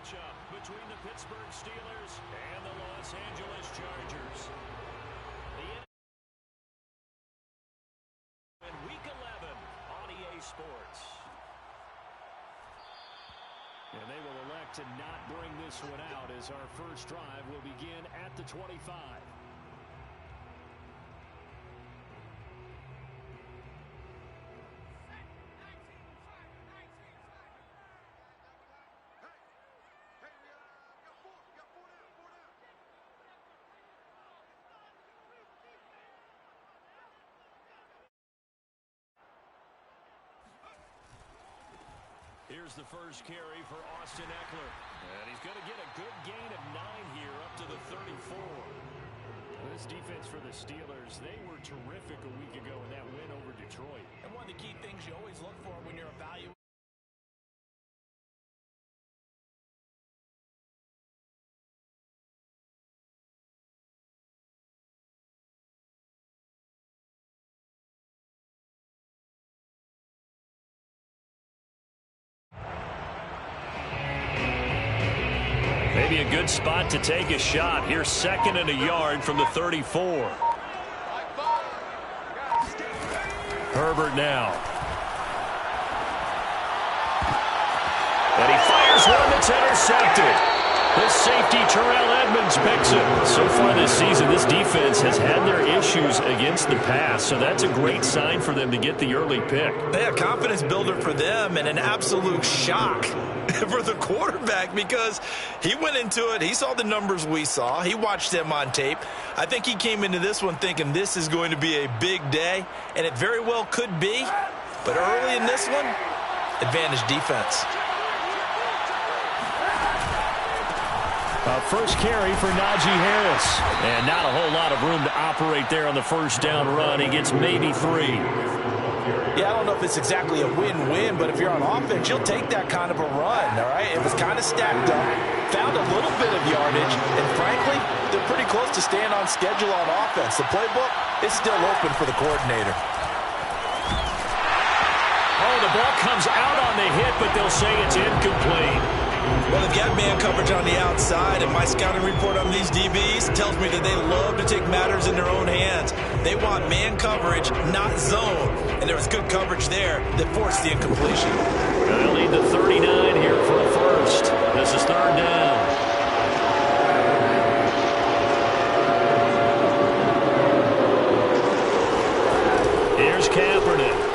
matchup between the Pittsburgh Steelers and the Los Angeles Chargers. In Week 11 on EA Sports. And they will elect to not bring this one out as our first drive will begin at the 25. Here's the first carry for Austin Eckler. And he's going to get a good gain of 9 here up to the 34. This defense for the Steelers, they were terrific a week ago in that win over Detroit. And one of the key things you always look for when you're evaluating. Maybe a good spot to take a shot. Here's 2nd and a yard from the 34. Herbert now. And he fires one that's intercepted. The safety, Terrell Edmonds, picks it. So far this season, this defense has had their issues against the pass, so that's a great sign for them to get the early pick. Yeah, confidence builder for them and an absolute shock for the quarterback because he went into it. He saw the numbers we saw. He watched them on tape. I think he came into this one thinking this is going to be a big day, and it very well could be. But early in this one, advantage defense. First carry for Najee Harris. And not a whole lot of room to operate there on the first down run. He gets maybe 3. Yeah, I don't know if it's exactly a win-win, but if you're on offense, you'll take that kind of a run, all right? It was kind of stacked up, found a little bit of yardage, and frankly, they're pretty close to staying on schedule on offense. The playbook is still open for the coordinator. Oh, the ball comes out on the hit, but they'll say it's incomplete. Well, they've got man coverage on the outside, and my scouting report on these DBs tells me that they love to take matters in their own hands. They want man coverage, not zone. And there was good coverage there that forced the incompletion. They'll need the 39 here for a first. This is 3rd down. Here's Kaepernick.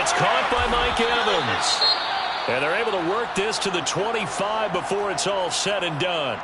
It's caught by Mike Evans. And they're able to work this to the 25 before it's all said and done.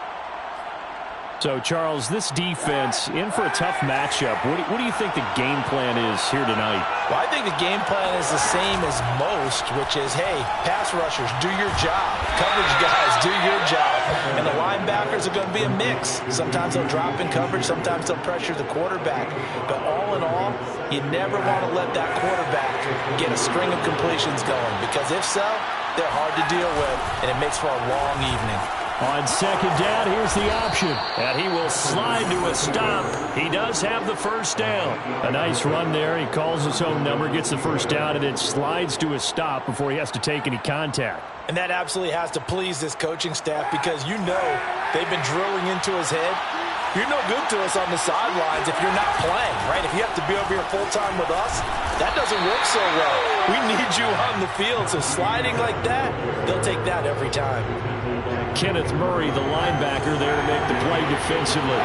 So, Charles, this defense in for a tough matchup. What do you think the game plan is here tonight? Well, I think the game plan is the same as most, which is, hey, pass rushers, do your job. Coverage guys, do your job. And the linebackers are going to be a mix. Sometimes they'll drop in coverage. Sometimes they'll pressure the quarterback. But all in all, you never want to let that quarterback get a string of completions going, because if so, they're hard to deal with, and it makes for a long evening. On 2nd down, here's the option. And he will slide to a stop. He does have the first down. A nice run there. He calls his own number, gets the first down, and then slides to a stop before he has to take any contact. And that absolutely has to please this coaching staff, because you know they've been drilling into his head. You're no good to us on the sidelines if you're not playing, right? If you have to be over here full-time with us, that doesn't work so well. We need you on the field, so sliding like that, they'll take that every time. Kenneth Murray, the linebacker, there to make the play defensively.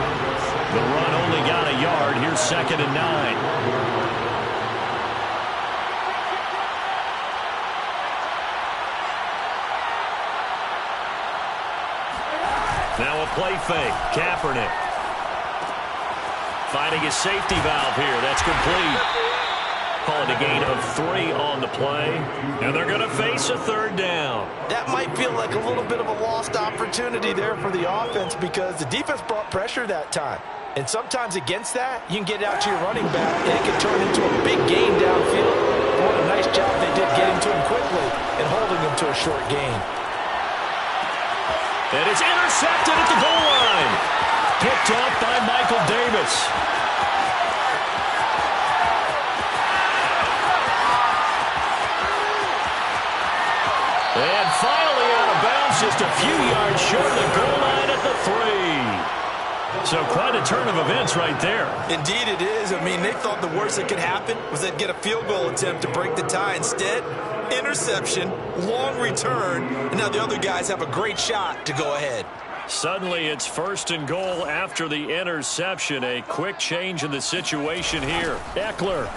The run only got a yard. Here's 2nd and 9. Now a play fake. Kaepernick finding his safety valve here. That's complete. Call it a gain of 3 on the play. And they're going to face a 3rd down. That might feel like a little bit of a lost opportunity there for the offense, because the defense brought pressure that time. And sometimes against that, you can get out to your running back, and it can turn into a big gain downfield. What a nice job they did getting to him quickly and holding him to a short gain. And it's intercepted at the goal line. Picked up by Michael Davis. And finally out of bounds, just a few yards short of the goal line at the 3. So quite a turn of events right there. Indeed it is. I mean, they thought the worst that could happen was they'd get a field goal attempt to break the tie. Instead, interception, long return, and now the other guys have a great shot to go ahead. Suddenly it's 1st and goal after the interception. A quick change in the situation here. Eckler.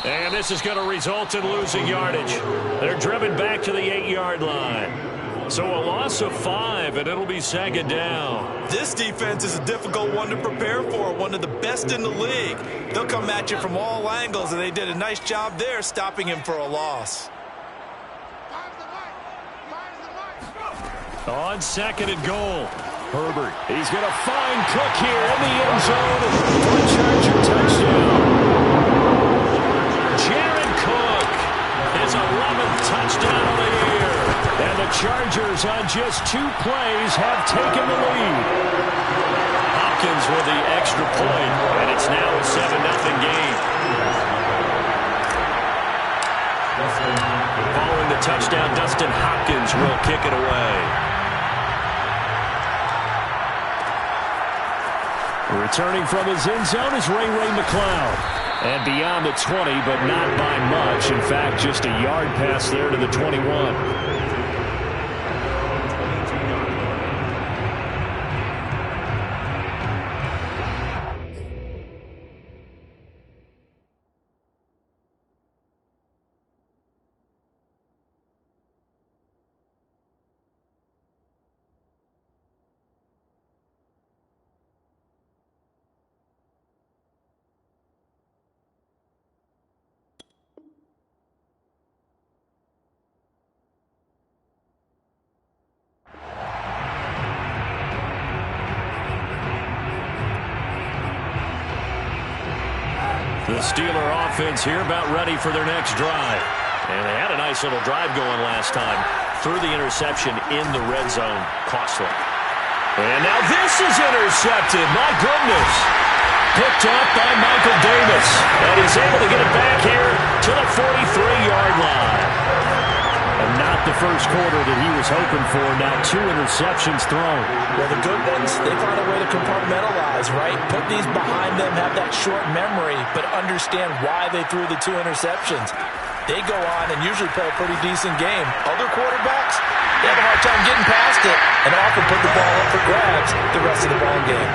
And this is going to result in losing yardage. They're driven back to the 8-yard line. So a loss of 5, and it'll be 2nd down. This defense is a difficult one to prepare for, one of the best in the league. They'll come at you from all angles, and they did a nice job there stopping him for a loss. On 2nd and goal, Herbert. He's going to find Cook here in the end zone for a Charger touchdown. Jared Cook, his 11th touchdown of the year. And the Chargers on just 2 plays have taken the lead. Hopkins with the extra point, and it's now a 7-0 game. Following the touchdown, Dustin Hopkins will kick it away. Returning from his end zone is Ray McCloud. And beyond the 20, but not by much. In fact, just a yard pass there to the 21. The Steeler offense here about ready for their next drive. And they had a nice little drive going last time. Through the interception in the red zone. Costly. And now this is intercepted. My goodness. Picked up by Michael Davis. And he's able to get it back here to the 43-yard line. And not the first quarter that he was hoping for. Now 2 interceptions thrown. Well, the good ones, they find a way to compartmentalize, right? Put these behind them, have that short memory, but understand why they threw the 2 interceptions. They go on and usually play a pretty decent game. Other quarterbacks, they have a hard time getting past it and often put the ball up for grabs the rest of the ball game.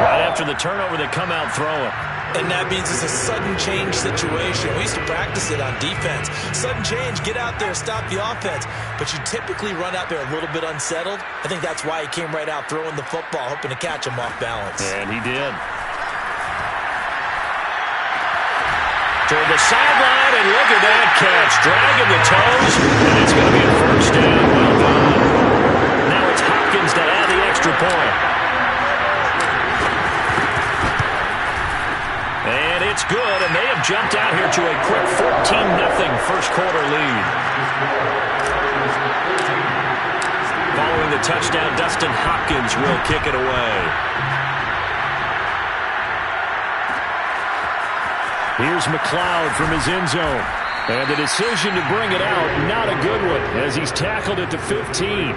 Right after the turnover, they come out throwing. And that means it's a sudden change situation. We used to practice it on defense. Sudden change, get out there, stop the offense. But you typically run out there a little bit unsettled. I think that's why he came right out throwing the football, hoping to catch him off balance. And he did. Toward the sideline, and look at that catch. Dragging the toes, and it's going to be a 1st down. Well done. Now it's Hopkins to add the extra point. And it's good, and they have jumped out here to a quick 14-0 first quarter lead. Following the touchdown, Dustin Hopkins will kick it away. Here's McCloud from his end zone. And the decision to bring it out, not a good one, as he's tackled it to 15.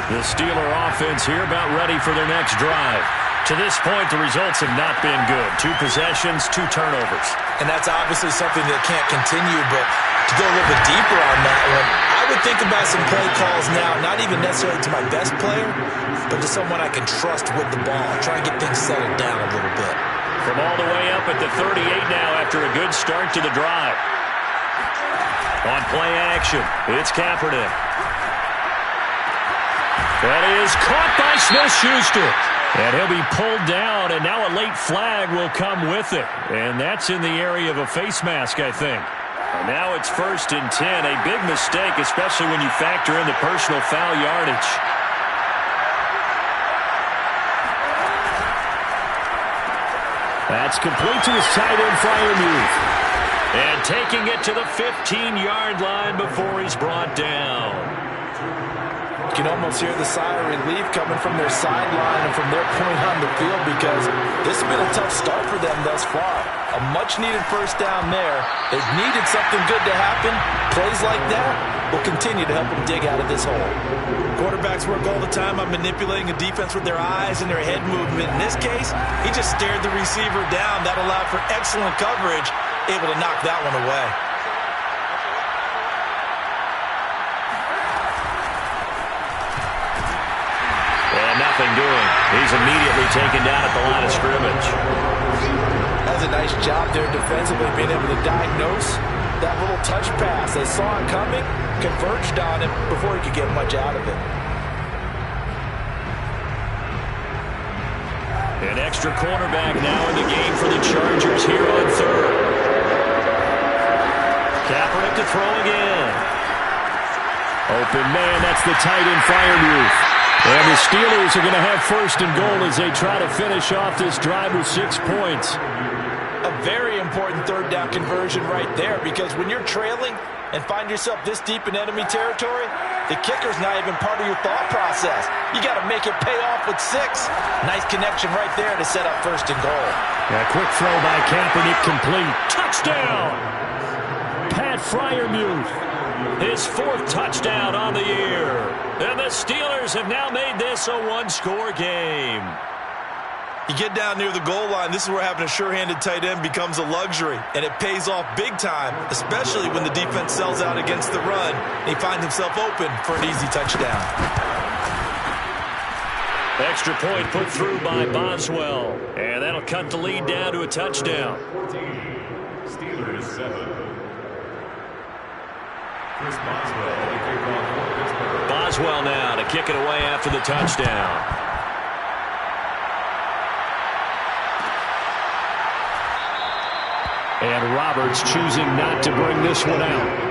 The Steeler offense here about ready for their next drive. To this point, the results have not been good. 2 possessions, 2 turnovers. And that's obviously something that can't continue, but to go a little bit deeper on that one, I would think about some play calls now, not even necessarily to my best player, but to someone I can trust with the ball. Try and get things settled down a little bit. From all the way up at the 38 now after a good start to the drive. On play action, it's Kaepernick. That is caught by Smith-Schuster. And he'll be pulled down, and now a late flag will come with it. And that's in the area of a face mask, I think. And now it's 1st and 10. A big mistake, especially when you factor in the personal foul yardage. That's complete to his tight end, Freiermuth. And taking it to the 15-yard line before he's brought down. You can almost hear the sigh of relief coming from their sideline and from their point on the field because This has been a tough start for them thus far. A much-needed first down there. They've needed something good to happen. Plays like that will continue to help them dig out of this hole. Quarterbacks work all the time on manipulating a defense with their eyes and their head movement. In this case, he just stared the receiver down. That allowed for excellent coverage, able to knock that one away. And nothing doing. He's immediately taken down at the line of scrimmage. That's a nice job there defensively, being able to diagnose that little touch pass. They saw it coming, converged on him before he could get much out of it. An extra cornerback now in the game for the Chargers here on third. Kaepernick to throw again. Open man, that's the tight end Freiermuth. And the Steelers are going to have first and goal as they try to finish off this drive with 6 points. A very important third down conversion right there, because when you're trailing and find yourself this deep in enemy territory, the kicker's not even part of your thought process. You got to make it pay off with 6. Nice connection right there to set up first and goal. A quick throw by Kaepernick complete. Touchdown! Pat Freiermuth. His 4th touchdown on the year. And the Steelers have now made this a one-score game. You get down near the goal line, this is where having a sure-handed tight end becomes a luxury, and it pays off big time, especially when the defense sells out against the run, and he finds himself open for an easy touchdown. Extra point put through by Boswell, and that'll cut the lead down to a touchdown. Steelers 7. Chris Boswell now to kick it away after the touchdown. And Roberts choosing not to bring this one out.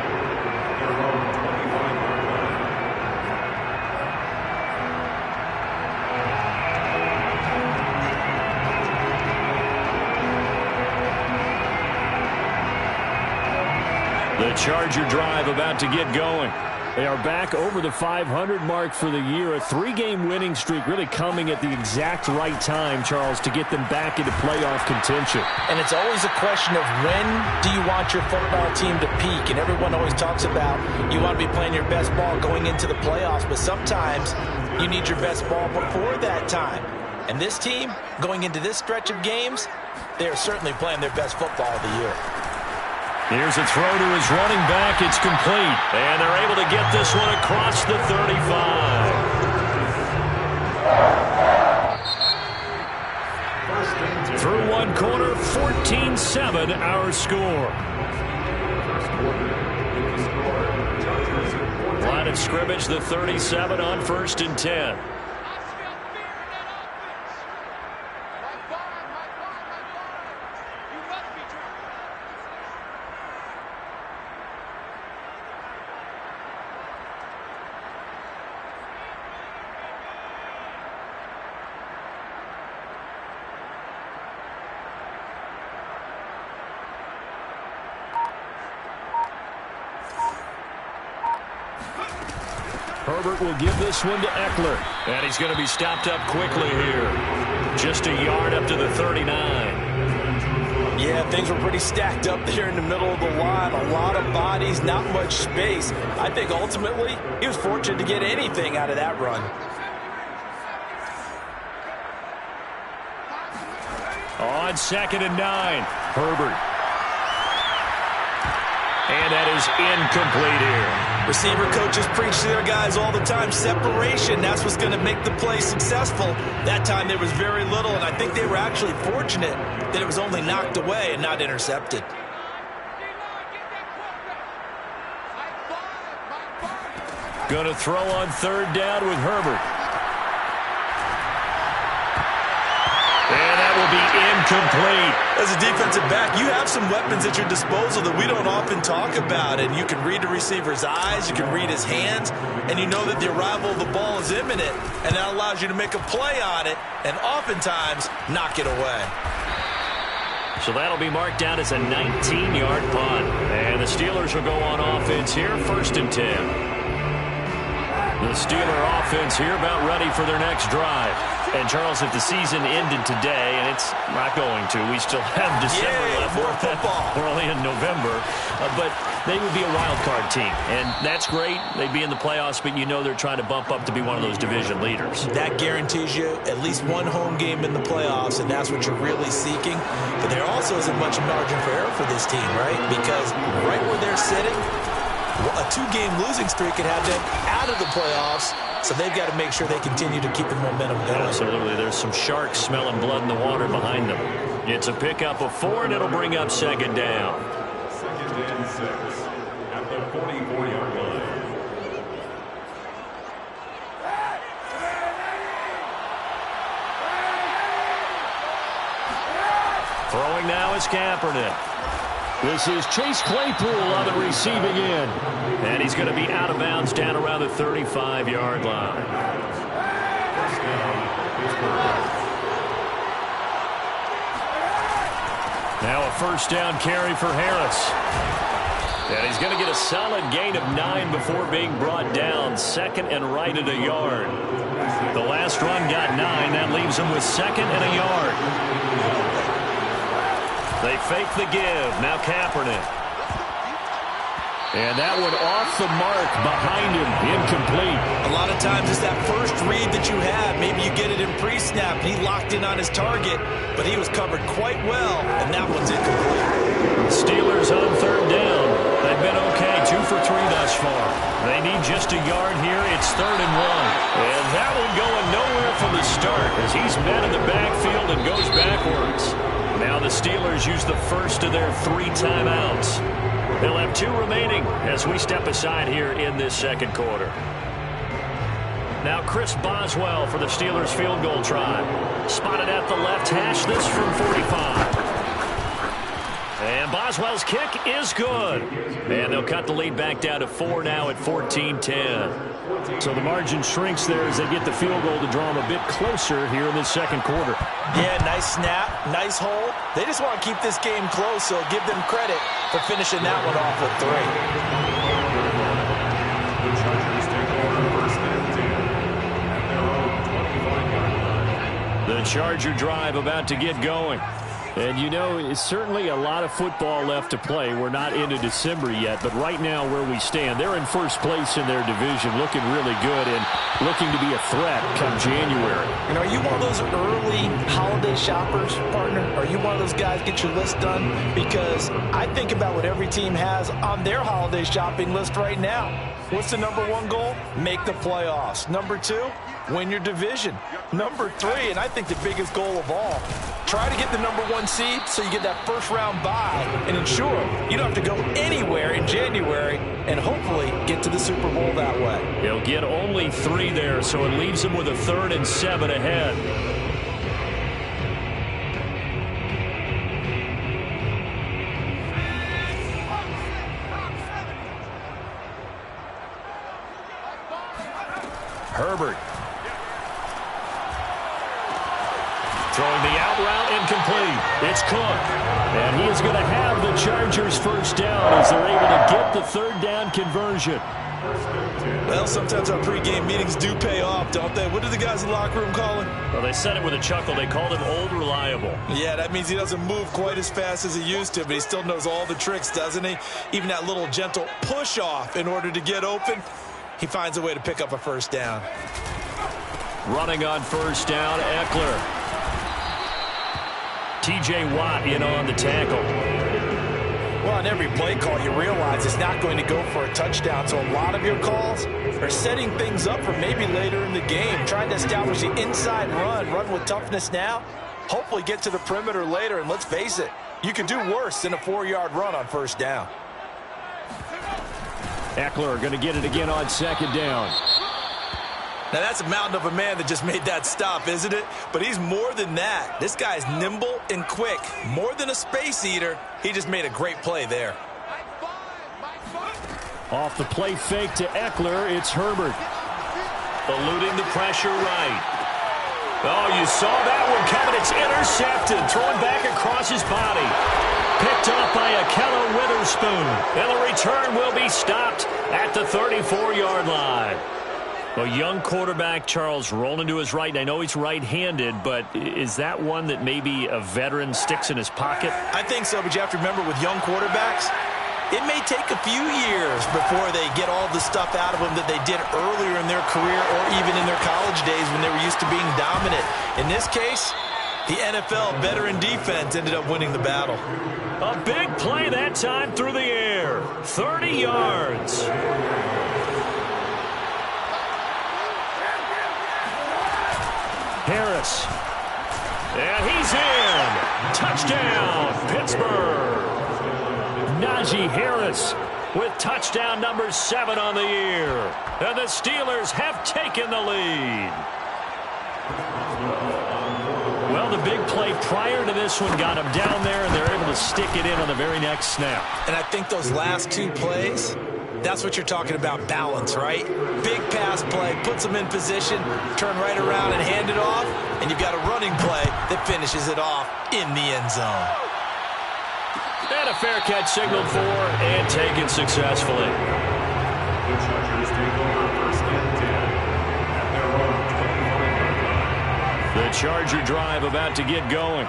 The Charger drive about to get going. They are back over the 500 mark for the year. A 3-game winning streak really coming at the exact right time, Charles, to get them back into playoff contention. And it's always a question of when do you want your football team to peak? And everyone always talks about you want to be playing your best ball going into the playoffs, but sometimes you need your best ball before that time. And this team, going into this stretch of games, they are certainly playing their best football of the year. Here's a throw to his running back. It's complete. And they're able to get this one across the 35. Through one corner, 14-7 our score. Line of scrimmage, the 37 on 1st and 10. Herbert will give this one to Eckler. And he's going to be stopped up quickly here. Just a yard up to the 39. Yeah, things were pretty stacked up there in the middle of the line. A lot of bodies, not much space. I think ultimately he was fortunate to get anything out of that run. On 2nd and 9, Herbert. And that is incomplete here. Receiver coaches preach to their guys all the time. Separation, that's what's going to make the play successful. That time there was very little, and I think they were actually fortunate that it was only knocked away and not intercepted. Going to throw on 3rd down with Herbert. And that will be incomplete. As a defensive back, you have some weapons at your disposal that we don't often talk about. And you can read the receiver's eyes, you can read his hands, and you know that the arrival of the ball is imminent. And that allows you to make a play on it and oftentimes knock it away. So that'll be marked down as a 19-yard punt. And the Steelers will go on offense here, 1st and 10. The Steeler offense here about ready for their next drive. And, Charles, if the season ended today, and it's not going to, we still have December left. More football. We're only in November. But they would be a wild card team. And that's great. They'd be in the playoffs, but you know they're trying to bump up to be one of those division leaders. That guarantees you at least one home game in the playoffs, and that's what you're really seeking. But there also isn't much margin for error for this team, right? Because right where they're sitting, a two-game losing streak could have them out of the playoffs, so they've got to make sure they continue to keep the momentum going. Absolutely. There's some sharks smelling blood in the water behind them. It's a pickup of 4, and it'll bring up second down. Second and 6 at the 44-yard line. Throwing now is Kaepernick. This is Chase Claypool on the receiving end. And he's going to be out of bounds down around the 35-yard line. Now a first down carry for Harris. And he's going to get a solid gain of 9 before being brought down. Second and right at a yard. The last run got 9. That leaves him with second and a yard. They fake the give. Now Kaepernick. And that one off the mark behind him. Incomplete. A lot of times it's that first read that you have. Maybe you get it in pre-snap. He locked in on his target, but he was covered quite well, and that one's incomplete. Steelers on third down. They've been okay. 2 for 3 thus far. They need just a yard here. It's 3rd and 1. And that one going nowhere from the start as he's met in the backfield and goes backwards. Now the Steelers use the first of their 3 timeouts. They'll have 2 remaining as we step aside here in this second quarter. Now Chris Boswell for the Steelers field goal try. Spotted at the left hash, this from 45. And Boswell's kick is good. And they'll cut the lead back down to 4 now at 14-10. So the margin shrinks there as they get the field goal to draw them a bit closer here in the second quarter. Yeah, nice snap, nice hole. They just want to keep this game close, so give them credit for finishing that one off with 3. The Chargers take over first and 10 at their own 25-yard line. The Charger drive about to get going. And, you know, it's certainly a lot of football left to play. We're not into December yet, but right now where we stand, they're in first place in their division, looking really good and looking to be a threat come January. And are you one of those early holiday shoppers, partner? Are you one of those guys get your list done? Because I think about what every team has on their holiday shopping list right now. What's the number 1 goal? Make the playoffs. Number 2, win your division. Number 3, and I think the biggest goal of all, try to get the number 1 seed so you get that first-round bye and ensure you don't have to go anywhere in January and hopefully get to the Super Bowl that way. He'll get only 3 there, so it leaves him with a 3rd and 7 ahead. Herbert. Throwing the out route incomplete. It's Cook. And he is going to have the Chargers first down as they're able to get the 3rd down conversion. Well, sometimes our pregame meetings do pay off, don't they? What do the guys in the locker room call him? Well, they said it with a chuckle. They called him Old Reliable. Yeah, that means he doesn't move quite as fast as he used to, but he still knows all the tricks, doesn't he? Even that little gentle push-off in order to get open, he finds a way to pick up a first down. Running on first down, Eckler. T.J. Watt in on the tackle. Well, on every play call, you realize it's not going to go for a touchdown. So a lot of your calls are setting things up for maybe later in the game, trying to establish the inside run with toughness now, hopefully get to the perimeter later. And let's face it, you can do worse than a 4-yard run on first down. Eckler going to get it again on second down. Now, that's a mountain of a man that just made that stop, isn't it? But he's more than that. This guy's nimble and quick. More than a space eater, he just made a great play there. Off the play fake to Eckler, it's Herbert. Eluding the pressure right. Oh, you saw that one coming. It's intercepted. Throwing back across his body. Picked off by Akello Witherspoon. And the return will be stopped at the 34-yard line. A young quarterback, Charles, rolling to his right. I know he's right-handed, but is that one that maybe a veteran sticks in his pocket? I think so, but you have to remember with young quarterbacks, it may take a few years before they get all the stuff out of them that they did earlier in their career or even in their college days when they were used to being dominant. In this case, the NFL veteran defense ended up winning the battle. A big play that time through the air. 30 yards. Harris. And he's in. Touchdown, Pittsburgh. Najee Harris with touchdown number 7 on the year. And the Steelers have taken the lead. Well, the big play prior to this one got him down there, and they're able to stick it in on the very next snap. And I think those last 2 plays, that's what you're talking about, balance, right? Big pass play, puts them in position, turn right around and hand it off, and you've got a running play that finishes it off in the end zone. And a fair catch signaled for and taken successfully. The Chargers take over first and 10 at their own 25-yard line. The Charger drive about to get going.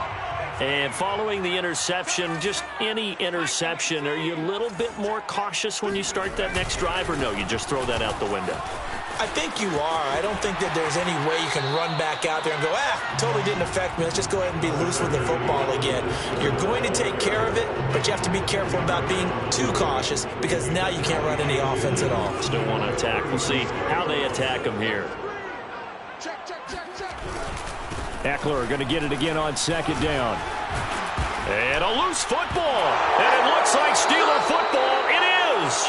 And following the interception, just any interception, are you a little bit more cautious when you start that next drive, or no, you just throw that out the window? I think you are. I don't think that there's any way you can run back out there and go, totally didn't affect me. Let's just go ahead and be loose with the football again. You're going to take care of it, but you have to be careful about being too cautious because now you can't run any offense at all. Still want to attack. We'll see how they attack them here. Eckler going to get it again on second down. And a loose football. And it looks like Steeler football. It is.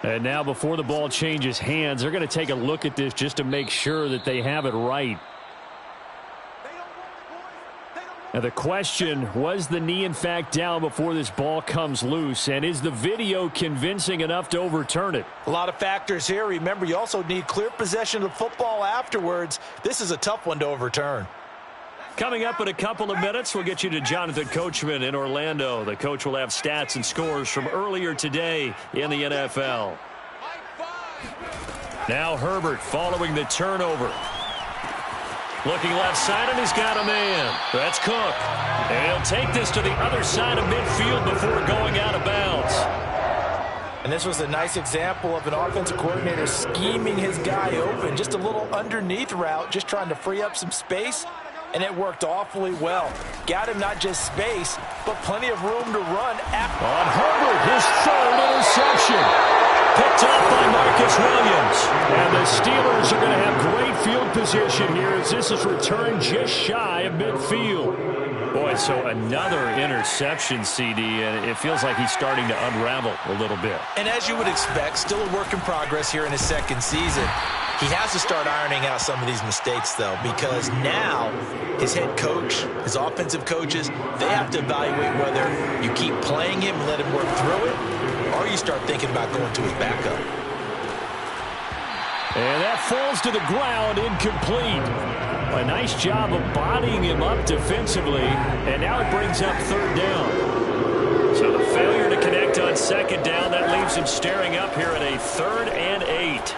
And now before the ball changes hands, they're going to take a look at this just to make sure that they have it right. Now the question, was the knee in fact down before this ball comes loose? And is the video convincing enough to overturn it? A lot of factors here. Remember, you also need clear possession of the football afterwards. This is a tough one to overturn. Coming up in a couple of minutes, we'll get you to Jonathan Coachman in Orlando. The coach will have stats and scores from earlier today in the NFL. Now Herbert following the turnover. Looking left side, and he's got a man. That's Cook. And he'll take this to the other side of midfield before going out of bounds. And this was a nice example of an offensive coordinator scheming his guy open. Just a little underneath route, just trying to free up some space. And it worked awfully well. Got him not just space, but plenty of room to run. On Herbert, his 3rd interception. Picked up by Marcus Williams. And the Steelers are going to have great field position here as this is returned just shy of midfield. Boy, so another interception, CD, and it feels like he's starting to unravel a little bit. And as you would expect, still a work in progress here in his 2nd season. He has to start ironing out some of these mistakes, though, because now his head coach, his offensive coaches, they have to evaluate whether you keep playing him and let him work through it, or you start thinking about going to his backup. And that falls to the ground, incomplete. A nice job of bodying him up defensively, and now it brings up 3rd down. So the failure to connect on 2nd down, that leaves him staring up here at a 3rd and 8.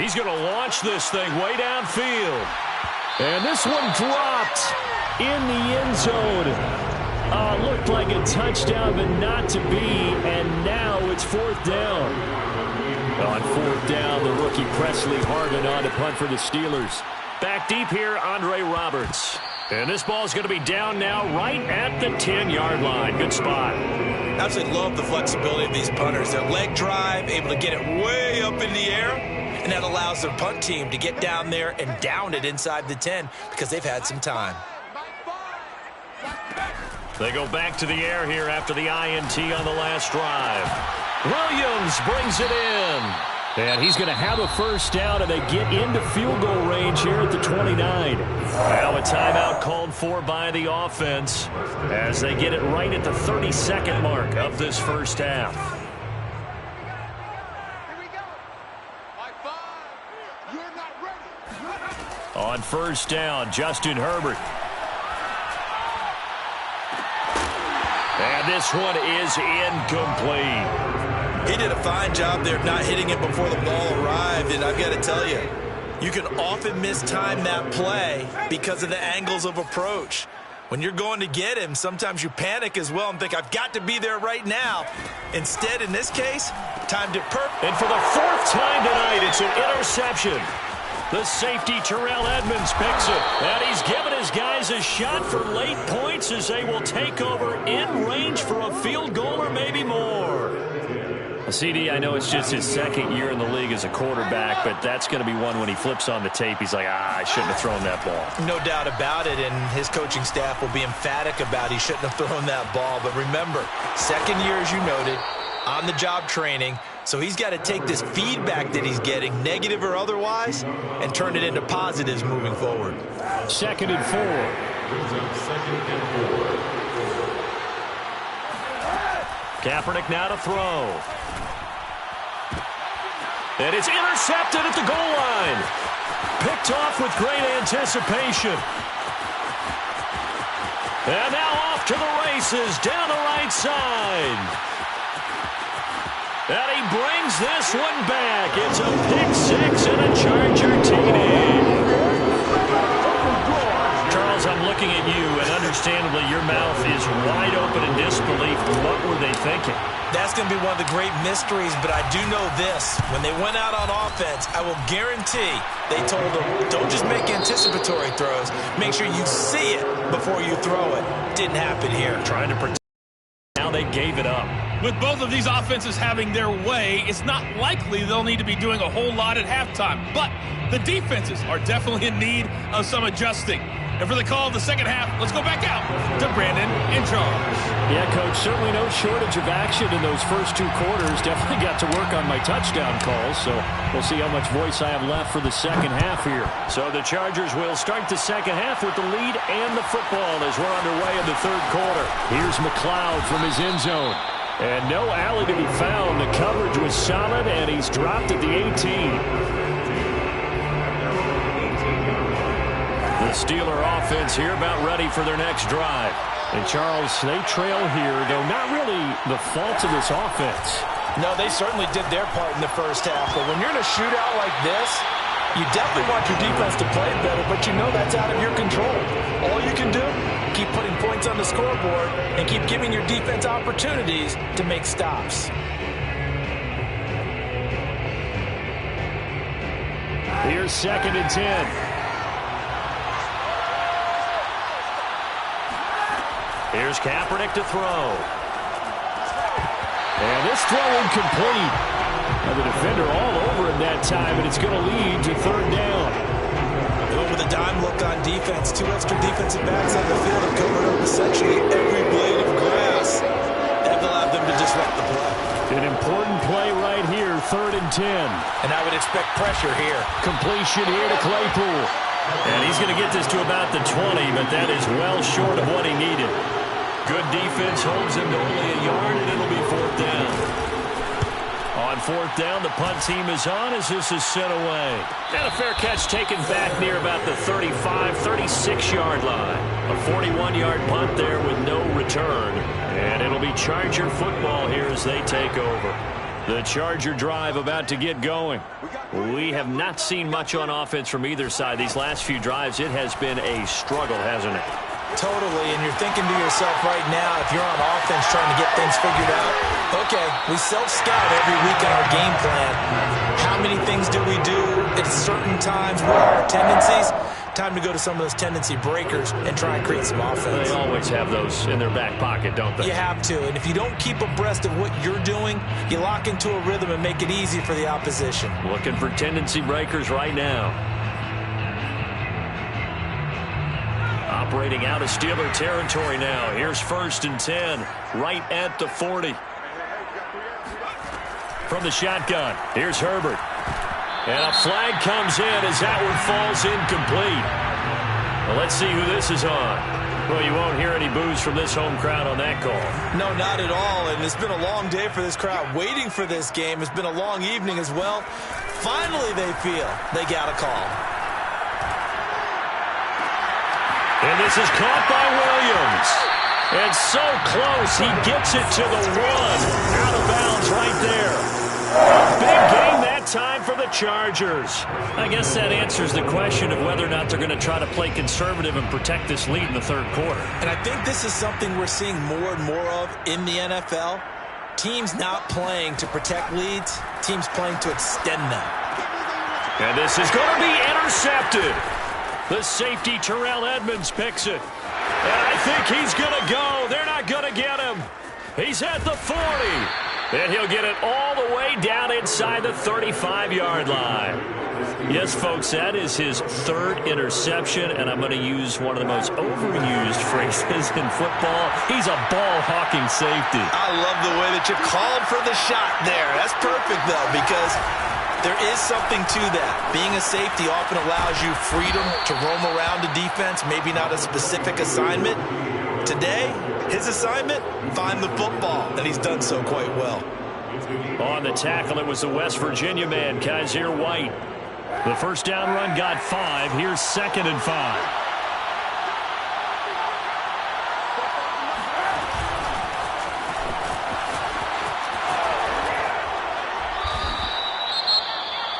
He's going to launch this thing way downfield. And this one dropped in the end zone. Looked like a touchdown, but not to be. And now it's 4th down. On 4th down, the rookie Presley Harvin on to punt for the Steelers. Back deep here, Andre Roberts. And this ball is going to be down now right at the 10-yard line. Good spot. Absolutely love the flexibility of these punters. Their leg drive, able to get it way up in the air. And that allows their punt team to get down there and down it inside the 10 because they've had some time. They go back to the air here after the INT on the last drive. Williams brings it in. And he's going to have a 1st down, and they get into field goal range here at the 29. Now a timeout called for by the offense as they get it right at the 32nd mark of this 1st half. On 1st down, Justin Herbert. And this one is incomplete. He did a fine job there of not hitting it before the ball arrived, and I've got to tell you, you can often mistime that play because of the angles of approach. When you're going to get him, sometimes you panic as well and think, I've got to be there right now. Instead, in this case, timed it perfect. And for the fourth time tonight, it's an interception. The safety, Terrell Edmonds, picks it. And he's given his guys a shot for late points as they will take over in range for a field goal or maybe more. CD, I know it's just his second year in the league as a quarterback, but that's going to be one when he flips on the tape. He's like, I shouldn't have thrown that ball. No doubt about it, and his coaching staff will be emphatic about he shouldn't have thrown that ball. But remember, second year, as you noted, on-the-job training, so he's got to take this feedback that he's getting, negative or otherwise, and turn it into positives moving forward. 2nd and 4. Kaepernick now to throw. And it's intercepted at the goal line. Picked off with great anticipation. And now off to the races down the right side. And he brings this one back. It's a pick six and a Charger TD. Charles, I'm looking at you, and understandably your mouth is wide open in disbelief. What were they thinking? That's going to be one of the great mysteries, but I do know this. When they went out on offense, I will guarantee they told them, don't just make anticipatory throws. Make sure you see it before you throw it. Didn't happen here. Trying to protect. Now they gave it up. With both of these offenses having their way, it's not likely they'll need to be doing a whole lot at halftime. But the defenses are definitely in need of some adjusting. And for the call of the second half, let's go back out to Brandon in charge. Yeah, Coach, certainly no shortage of action in those first two quarters. Definitely got to work on my touchdown calls, so we'll see how much voice I have left for the second half here. So the Chargers will start the second half with the lead and the football as we're underway in the third quarter. Here's McLeod from his end zone. And no alley to be found. The coverage was solid, and he's dropped at the 18. The Steeler offense here about ready for their next drive. And Charles, they trail here, though not really the fault of this offense. No, they certainly did their part in the first half. But when you're in a shootout like this, you definitely want your defense to play better, but you know that's out of your control. All you can do, keep putting points on the scoreboard and keep giving your defense opportunities to make stops. Here's 2nd and 10. Here's Kaepernick to throw. And this throw incomplete. And the defender all over him that time, and it's going to lead to 3rd down. They went with a dime look on defense. 2 extra defensive backs on the field have covered up essentially every blade of grass. That allowed them to disrupt the play. An important play right here, 3rd and 10. And I would expect pressure here. Completion here to Claypool. And he's going to get this to about the 20, but that is well short of what he needed. Good defense holds him to only a yard, and it'll be 4th down. On 4th down, the punt team is on as this is sent away. And a fair catch taken back near about the 35, 36-yard line. A 41-yard punt there with no return. And it'll be Charger football here as they take over. The Charger drive about to get going. We have not seen much on offense from either side. These last few drives, it has been a struggle, hasn't it? Totally, and you're thinking to yourself right now, if you're on offense trying to get things figured out, okay, we self-scout every week in our game plan. How many things do we do at certain times? What are our tendencies? Time to go to some of those tendency breakers and try and create some offense. They always have those in their back pocket, don't they? You have to, and if you don't keep abreast of what you're doing, you lock into a rhythm and make it easy for the opposition. Looking for tendency breakers right now. Operating out of Steeler territory now. Here's 1st and 10, right at the 40. From the shotgun, here's Herbert. And a flag comes in as that one falls incomplete. Well, let's see who this is on. Well, you won't hear any boos from this home crowd on that call. No, not at all, and it's been a long day for this crowd waiting for this game. It's been a long evening as well. Finally, they feel they got a call. And this is caught by Williams. And so close, he gets it to the 1. Out of bounds right there. Big game that time for the Chargers. I guess that answers the question of whether or not they're going to try to play conservative and protect this lead in the third quarter. And I think this is something we're seeing more and more of in the NFL. Teams not playing to protect leads, teams playing to extend them. And this is going to be intercepted. The safety, Terrell Edmonds, picks it. And I think he's going to go. They're not going to get him. He's at the 40. And he'll get it all the way down inside the 35-yard line. Yes, folks, that is his third interception, and I'm going to use one of the most overused phrases in football. He's a ball-hawking safety. I love the way that you called for the shot there. That's perfect, though, because there is something to that. Being a safety often allows you freedom to roam around the defense, maybe not a specific assignment. Today, his assignment, find the football, and he's done so quite well. On the tackle, it was the West Virginia man, Kaiser White. The first down run got 5. Here's 2nd and 5.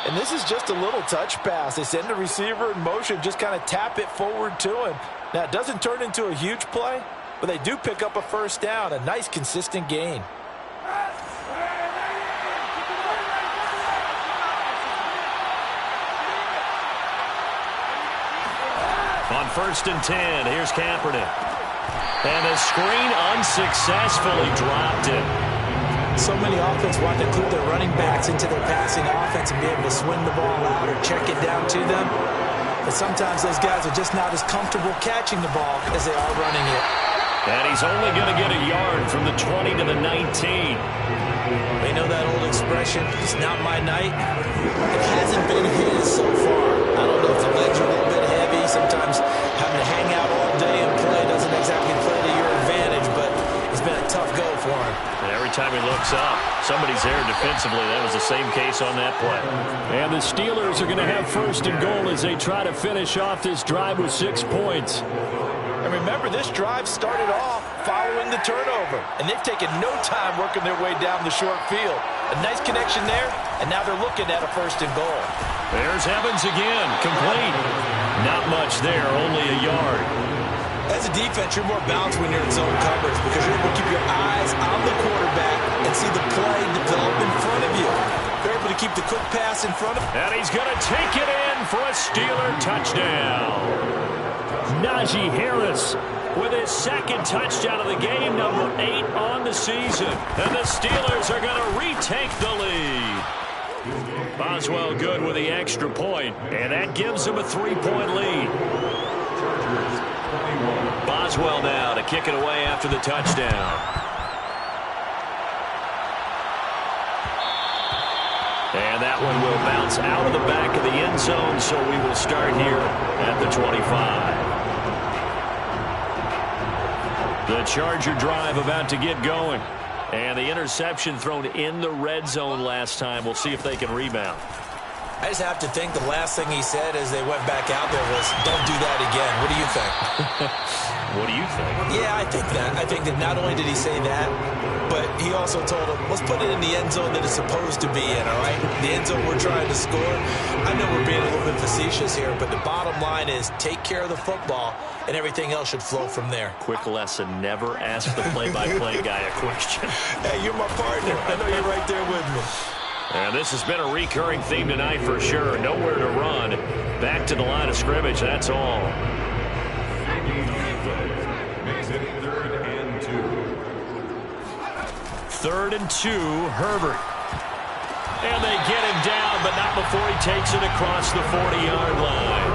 And this is just a little touch pass. They send the receiver in motion, just kind of tap it forward to him. Now, it doesn't turn into a huge play, but they do pick up a first down, a nice, consistent gain. On 1st and 10, here's Kaepernick. And the screen unsuccessfully dropped it. So many offenses want to include their running backs into their passing offense and be able to swing the ball out or check it down to them. But sometimes those guys are just not as comfortable catching the ball as they are running it. And he's only going to get a yard from the 20 to the 19. They know that old expression, it's not my night. It hasn't been his so far. I don't know if the legs are a little bit heavy. Sometimes having to hang out all day and play doesn't exactly play to your advantage, but it's been a tough go for him. And every time he looks up, somebody's there defensively. That was the same case on that play. And the Steelers are going to have 1st and goal as they try to finish off this drive with 6 points. And remember, this drive started off following the turnover, and they've taken no time working their way down the short field. A nice connection there, and now they're looking at a 1st and goal. There's Evans again, complete. Not much there, only a yard. As a defense, you're more balanced when you're in zone coverage because you're able to keep your eyes on the quarterback and see the play develop in front of you. You're able to keep the quick pass in front of you. And he's going to take it in for a Steeler touchdown. Najee Harris with his 2nd touchdown of the game, number 8 on the season. And the Steelers are going to retake the lead. Boswell good with the extra point, and that gives them a 3-point lead. Boswell now to kick it away after the touchdown. And that one will bounce out of the back of the end zone, so we will start here at the 25. The Charger drive about to get going. And the interception thrown in the red zone last time. We'll see if they can rebound. I just have to think the last thing he said as they went back out there was, don't do that again. What do you think? What do you think? Yeah, I think that. I think that not only did he say that, but he also told him, let's put it in the end zone that it's supposed to be in, all right? The end zone we're trying to score. I know we're being a little bit facetious here, but the bottom line is take care of the football, and everything else should flow from there. Quick lesson, never ask the play-by-play guy a question. Hey, you're my partner. I know you're right there with me. And this has been a recurring theme tonight for sure. Nowhere to run. Back to the line of scrimmage, that's all. Makes it 3rd and 2. 3rd and 2, Herbert. And they get him down, but not before he takes it across the 40-yard line.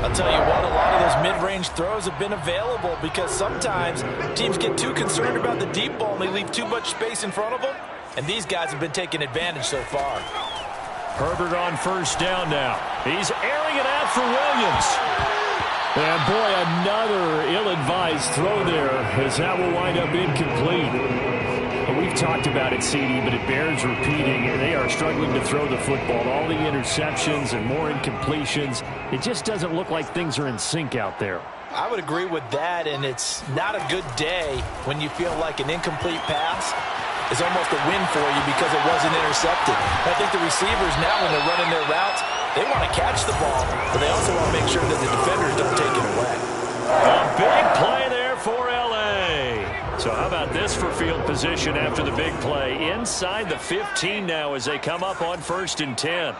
I'll tell you what, a lot of those mid-range throws have been available because sometimes teams get too concerned about the deep ball and they leave too much space in front of them. And these guys have been taking advantage so far. Herbert on 1st down now. He's airing it out for Williams. And boy, another ill-advised throw there as that will wind up incomplete. And we've talked about it, CD, but it bears repeating. They are struggling to throw the football. All the interceptions and more incompletions. It just doesn't look like things are in sync out there. I would agree with that, and it's not a good day when you feel like an incomplete pass is almost a win for you because it wasn't intercepted. I think the receivers now, when they're running their routes, they want to catch the ball, but they also want to make sure that the defenders don't take it away. A big play there for L.A. So how about this for field position after the big play? Inside the 15 now as they come up on 1st and 10.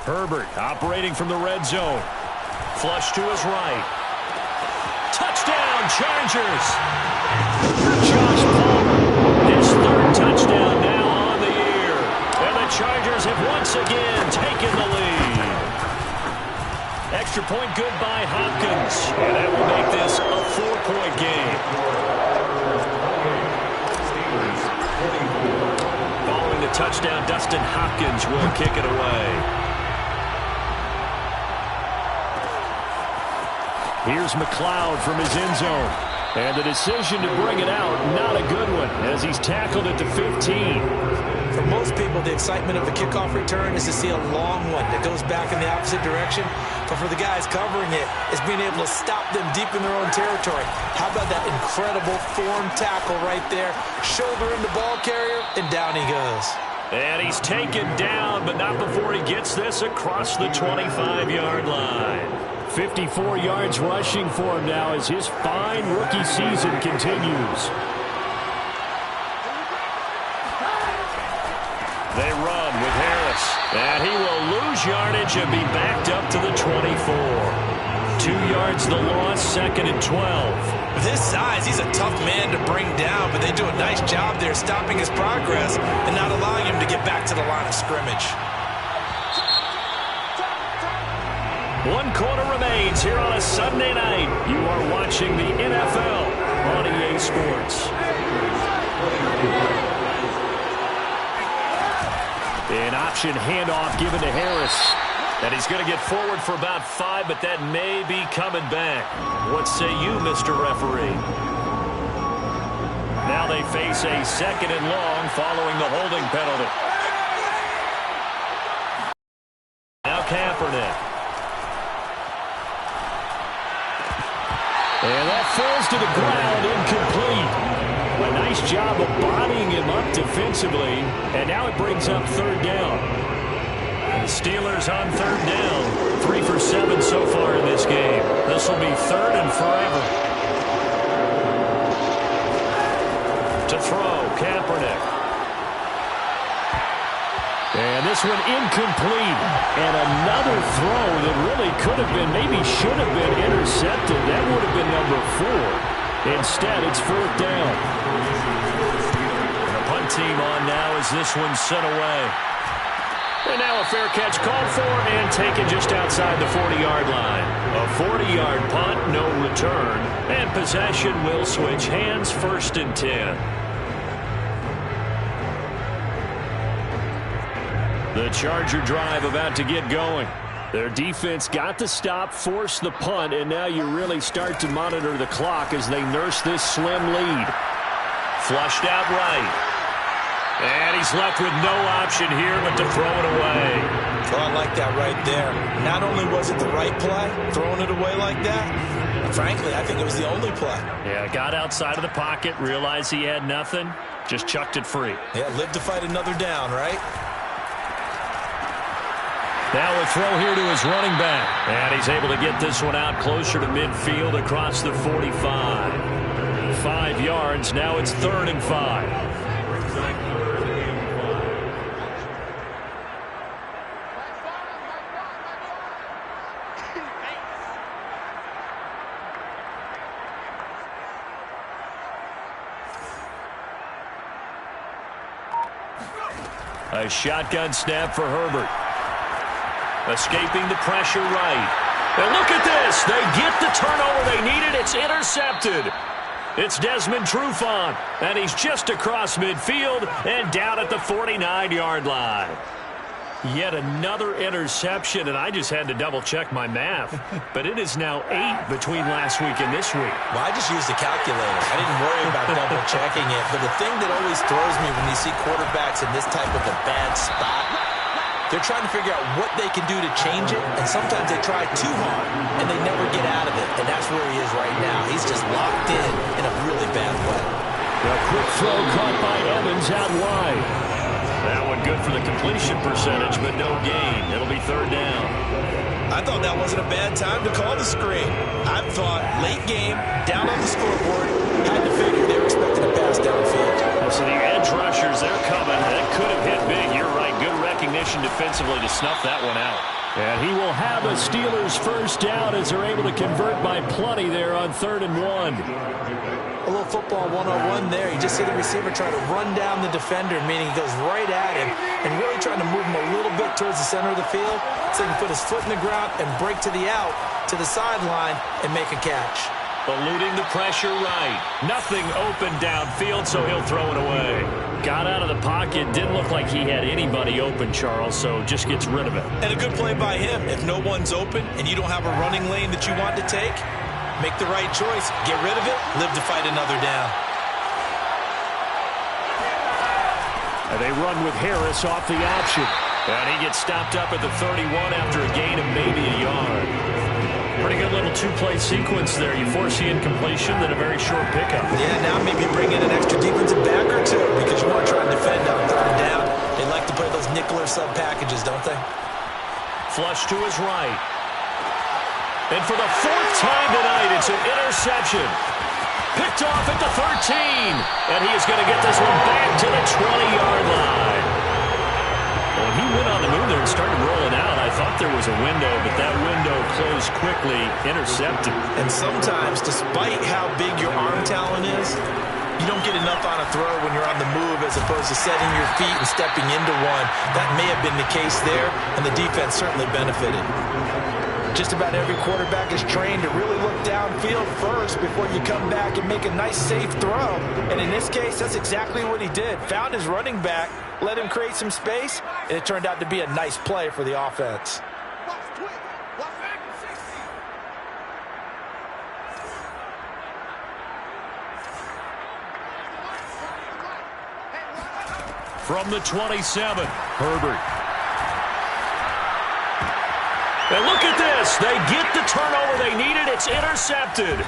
Herbert operating from the red zone. Flush to his right. Touchdown, Chargers. Josh Palmer, his 3rd touchdown now on the year. And the Chargers have once again taken the lead. Extra point good by Hopkins. And that will make this a 4-point game. Following the touchdown, Dustin Hopkins will kick it away. Here's McLeod from his end zone. And the decision to bring it out, not a good one, as he's tackled at the 15. For most people, the excitement of a kickoff return is to see a long one that goes back in the opposite direction. But for the guys covering it, it's being able to stop them deep in their own territory. How about that incredible form tackle right there? Shoulder in the ball carrier, and down he goes. And he's taken down, but not before he gets this across the 25-yard line. 54 yards rushing for him now as his fine rookie season continues. They run with Harris, and he will lose yardage and be backed up to the 24. 2 yards the loss, 2nd and 12. With his size, he's a tough man to bring down, but they do a nice job there stopping his progress and not allowing him to get back to the line of scrimmage. 1 quarter remains here on a Sunday night. You are watching the NFL on EA Sports. An option handoff given to Harris. And he's going to get forward for about 5, but that may be coming back. What say you, Mr. Referee? Now they face a 2nd and long following the holding penalty. Now Kaepernick. And that falls to the ground, incomplete. A nice job of bodying him up defensively, and now it brings up 3rd down. The Steelers on 3rd down. 3 for 7 so far in this game. This will be 3rd and forever. To throw, Kaepernick. And this one incomplete. And another throw that really could have been, maybe should have been intercepted. That would have been number 4. Instead, it's 4th down. And the punt team on now as this one's sent away. And now a fair catch called for and taken just outside the 40-yard line. A 40-yard punt, no return. And possession will switch hands, 1st and 10. The Charger drive about to get going. Their defense got the stop, forced the punt, and now you really start to monitor the clock as they nurse this slim lead. Flushed out right. And he's left with no option here but to throw it away. Well, I like that right there. Not only was it the right play, throwing it away like that, but frankly, I think it was the only play. Yeah, got outside of the pocket, realized he had nothing, just chucked it free. Yeah, live to fight another down, right? Now a throw here to his running back. And he's able to get this one out closer to midfield across the 45. 5 yards, now it's 3rd and 5. A shotgun snap for Herbert. Escaping the pressure right. And look at this. They get the turnover they needed. It's intercepted. It's Desmond Trufant. And he's just across midfield and down at the 49-yard line. Yet another interception, and I just had to double-check my math. But it is now 8 between last week and this week. Well, I just used a calculator. I didn't worry about double-checking it. But the thing that always throws me when you see quarterbacks in this type of a bad spot They're trying to figure out what they can do to change it, and sometimes they try too hard, and they never get out of it, and that's where he is right now. He's just locked in a really bad way. A quick throw caught by Evans out wide. That one good for the completion percentage, but no gain. It'll be third down. I thought that wasn't a bad time to call the screen. I thought late game, down on the scoreboard, had to figure they were expecting a pass downfield. So the edge rushers, they're coming. That could have hit big. You're right. Good recognition defensively to snuff that one out. And he will have a Steelers first down as they're able to convert by plenty there on 3rd and 1. A little football 101 there. You just see the receiver try to run down the defender, meaning he goes right at him and really trying to move him a little bit towards the center of the field so he can put his foot in the ground and break to the out, to the sideline, and make a catch. Eluding the pressure right. Nothing open downfield, so he'll throw it away. Got out of the pocket. Didn't look like he had anybody open, Charles, so just gets rid of it. And a good play by him. If no one's open and you don't have a running lane that you want to take, make the right choice. Get rid of it. Live to fight another down. And they run with Harris off the option. And he gets stopped up at the 31 after a gain of maybe a yard. Pretty good little two-play sequence there. You force the incompletion, then a very short pickup. Yeah, now maybe bring in an extra defensive back or two because you want to try and defend on 3rd and down. They like to play those nickel or sub packages, don't they? Flush to his right. And for the 4th time tonight, it's an interception. Picked off at the 13. And he is going to get this one back to the 20-yard line. Well, he went on the move there and started rolling out. I thought there was a window, but that window closed quickly, intercepted. And sometimes, despite how big your arm talent is, you don't get enough on a throw when you're on the move as opposed to setting your feet and stepping into one. That may have been the case there, and the defense certainly benefited. Just about every quarterback is trained to really look downfield first before you come back and make a nice, safe throw. And in this case, that's exactly what he did. Found his running back, let him create some space, and it turned out to be a nice play for the offense. From the 27, Herbert. And look at this. They get the turnover they needed. It's intercepted.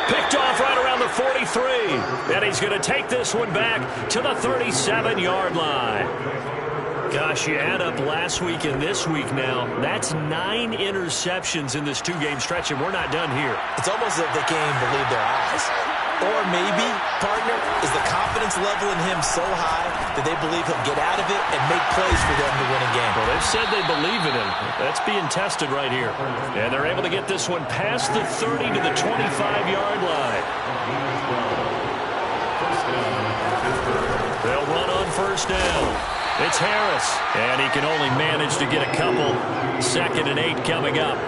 Picked off right around the 43. And he's going to take this one back to the 37-yard line. Gosh, you add up last week and this week now. That's 9 interceptions in this 2-game stretch, and we're not done here. It's almost as if they can't even believe their eyes. Or maybe, partner, is the confidence level in him so high that they believe he'll get out of it and make plays for them to win a game. Well, they've said they believe in him. That's being tested right here. And they're able to get this one past the 30 to the 25-yard line. They'll run on first down. It's Harris, and he can only manage to get a couple. 2nd and 8 coming up.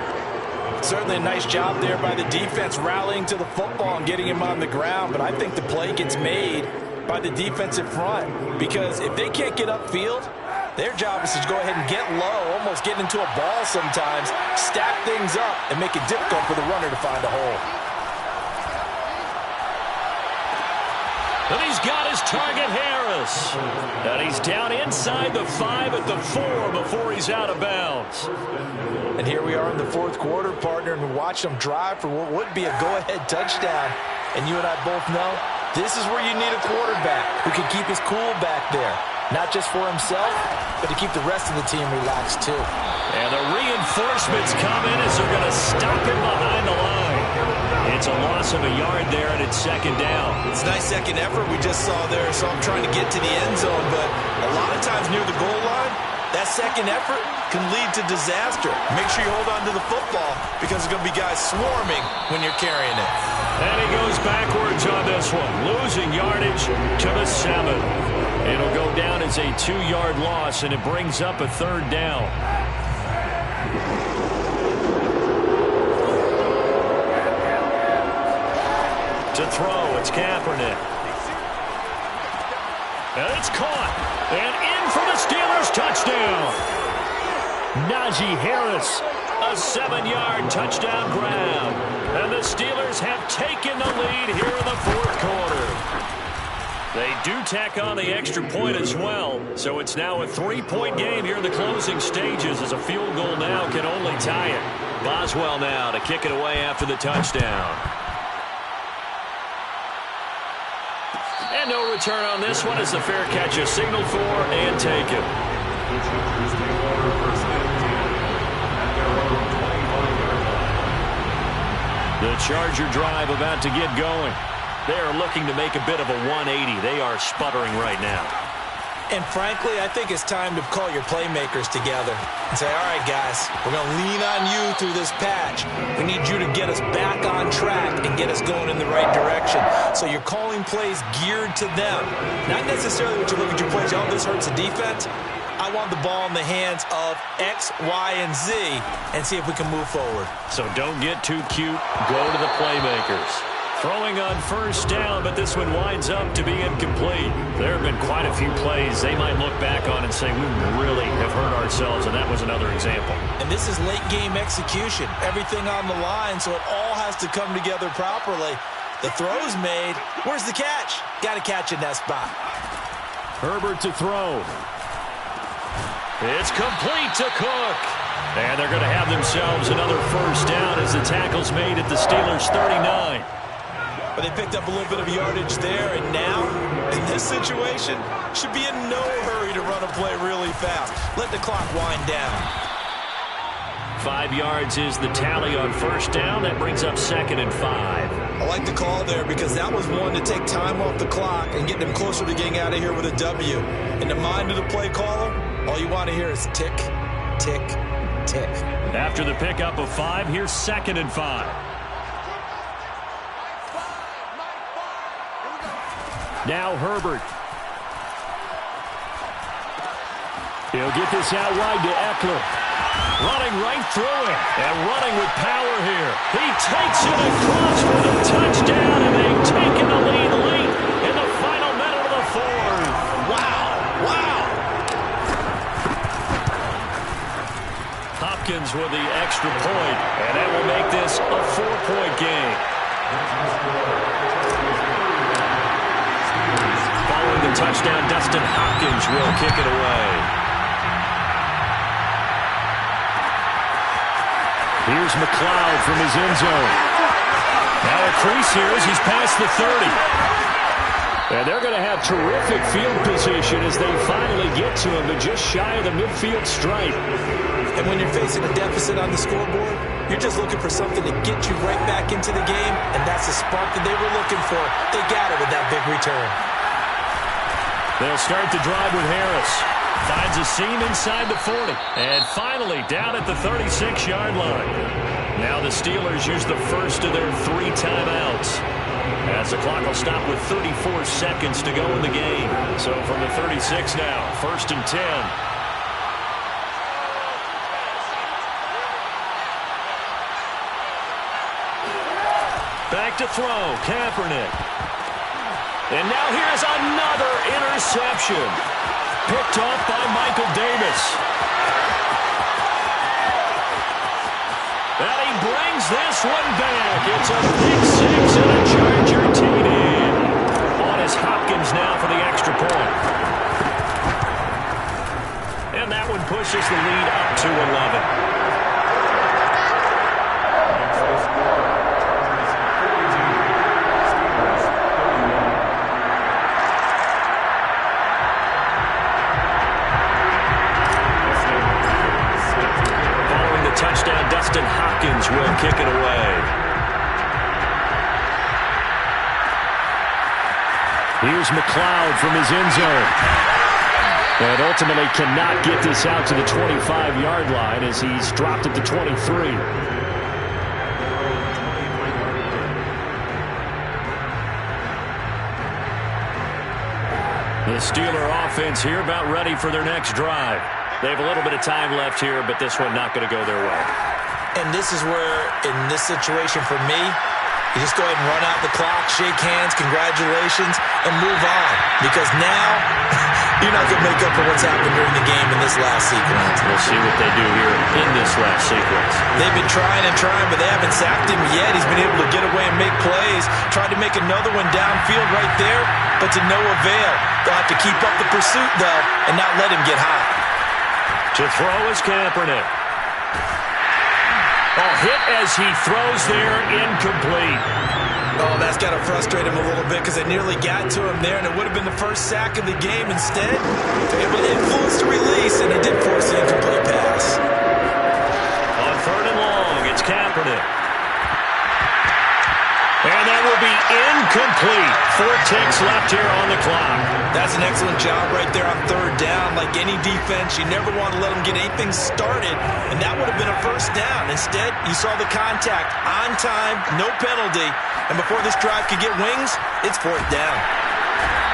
Certainly a nice job there by the defense rallying to the football and getting him on the ground, but I think the play gets made by the defensive front because if they can't get upfield, their job is to go ahead and get low, almost get into a ball sometimes, stack things up, and make it difficult for the runner to find a hole. And he's got his target, Harris. And he's down inside the 5 at the 4 before he's out of bounds. And here we are in the 4th quarter, partner, and watch them drive for what would be a go-ahead touchdown. And you and I both know this is where you need a quarterback who can keep his cool back there. Not just for himself, but to keep the rest of the team relaxed too. And the reinforcements come in as they're going to stop him behind the line. It's a loss of a yard there, and it's 2nd down. It's a nice second effort we just saw there, so I'm trying to get to the end zone, but a lot of times near the goal line, that second effort can lead to disaster. Make sure you hold on to the football because there's going to be guys swarming when you're carrying it. And he goes backwards on this one, losing yardage to the 7. It'll go down as a 2-yard loss, and it brings up a 3rd down. To throw, it's Kaepernick. And it's caught. And in for the Steelers touchdown. Najee Harris, a 7-yard touchdown grab. And the Steelers have taken the lead here in the 4th quarter. They do tack on the extra point as well, so it's now a 3-point game here in the closing stages as a field goal now can only tie it. Boswell now to kick it away after the touchdown. And no return on this one as the fair catch is signaled for and taken. The Charger drive about to get going. They are looking to make a bit of a 180. They are sputtering right now. And frankly, I think it's time to call your playmakers together and say, all right, guys, we're going to lean on you through this patch. We need you to get us back on track and get us going in the right direction. So you're calling plays geared to them. Not necessarily what you look at your plays, oh, this hurts the defense. I want the ball in the hands of X, Y, and Z and see if we can move forward. So don't get too cute. Go to the playmakers. Throwing on first down, but this one winds up to be incomplete. There have been quite a few plays they might look back on and say, we really have hurt ourselves, and that was another example. And this is late-game execution. Everything on the line, so it all has to come together properly. The throw's made. Where's the catch? Got to catch in that spot. Herbert to throw. It's complete to Cook. And they're going to have themselves another first down as the tackle's made at the Steelers' 39. But they picked up a little bit of yardage there, and now, in this situation, should be in no hurry to run a play really fast. Let the clock wind down. 5 yards is the tally on first down. That brings up 2nd and 5. I like the call there because that was one to take time off the clock and get them closer to getting out of here with a W. In the mind of the play caller, all you want to hear is tick, tick, tick. After the pickup of 5, here's 2nd and 5. Now Herbert. He'll get this out wide to Eckler. Running right through it. And running with power here. He takes it across for the touchdown, and they've taken the lead late in the final minute of the 4th. Wow. Wow. Hopkins with the extra point, and that will make this a 4-point game. Following the touchdown, Dustin Hopkins will kick it away. Here's McLeod from his end zone. Now a crease here as he's past the 30. And they're going to have terrific field position as they finally get to him, but just shy of the midfield stripe. And when you're facing a deficit on the scoreboard, you're just looking for something to get you right back into the game, and that's the spark that they were looking for. They got it with that big return. They'll start the drive with Harris. Finds a seam inside the 40. And finally down at the 36-yard line. Now the Steelers use the first of their 3 timeouts. As the clock will stop with 34 seconds to go in the game. So from the 36 now, 1st and 10. Back to throw, Kaepernick. And now here's another interception. Picked off by Michael Davis. And he brings this one back. It's a big 6 and a Charger TD. On is Hopkins now for the extra point. And that one pushes the lead up to 11. Dustin Hopkins will kick it away. Here's McLeod from his end zone. And ultimately cannot get this out to the 25-yard line as he's dropped at the 23. The Steeler offense here about ready for their next drive. They have a little bit of time left here, but this one not going to go their way. And this is where, in this situation for me, You just go ahead and run out the clock, shake hands, congratulations, and move on. Because now, you're not going to make up for what's happened during the game in this last sequence. We'll see what they do here in this last sequence. They've been trying and trying, but they haven't sacked him yet. He's been able to get away and make plays. Tried to make another one downfield right there, but to no avail. They'll have to keep up the pursuit, though, and not let him get hot. To throw is Kaepernick. Hit as he throws there, incomplete. Oh, that's got to frustrate him a little bit because they nearly got to him there, and it would have been the first sack of the game. Instead, they're able to influence the release, and he did force the incomplete pass. On 3rd and long, it's Kaepernick. And that will be incomplete. 4 ticks left here on the clock. That's an excellent job right there on 3rd down. Like any defense, you never want to let them get anything started, and that would have been a first down. Instead, you saw the contact on time, no penalty, and before this drive could get wings, it's 4th down.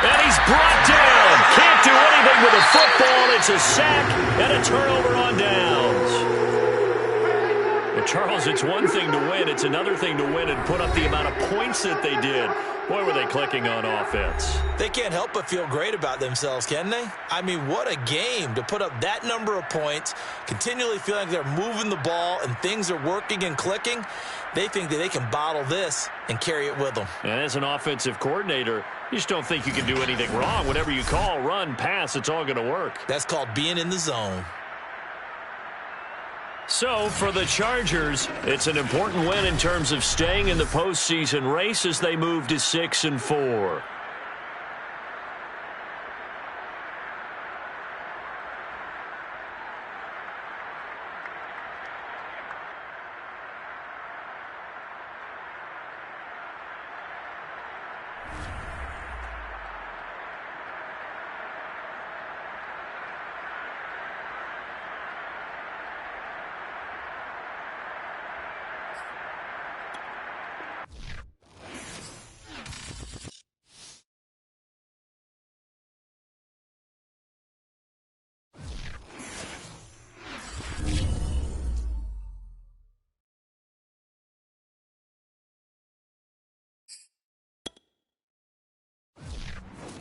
And he's brought down. Can't do anything with a football. It's a sack and a turnover on downs. Charles, it's one thing to win. It's another thing to win and put up the amount of points that they did. Boy, were they clicking on offense. They can't help but feel great about themselves, can they? I mean, what a game to put up that number of points, continually feeling like they're moving the ball and things are working and clicking. They think that they can bottle this and carry it with them. And as an offensive coordinator, you just don't think you can do anything wrong. Whatever you call, run, pass, it's all going to work. That's called being in the zone. So, for the Chargers, it's an important win in terms of staying in the postseason race as they move to 6-4.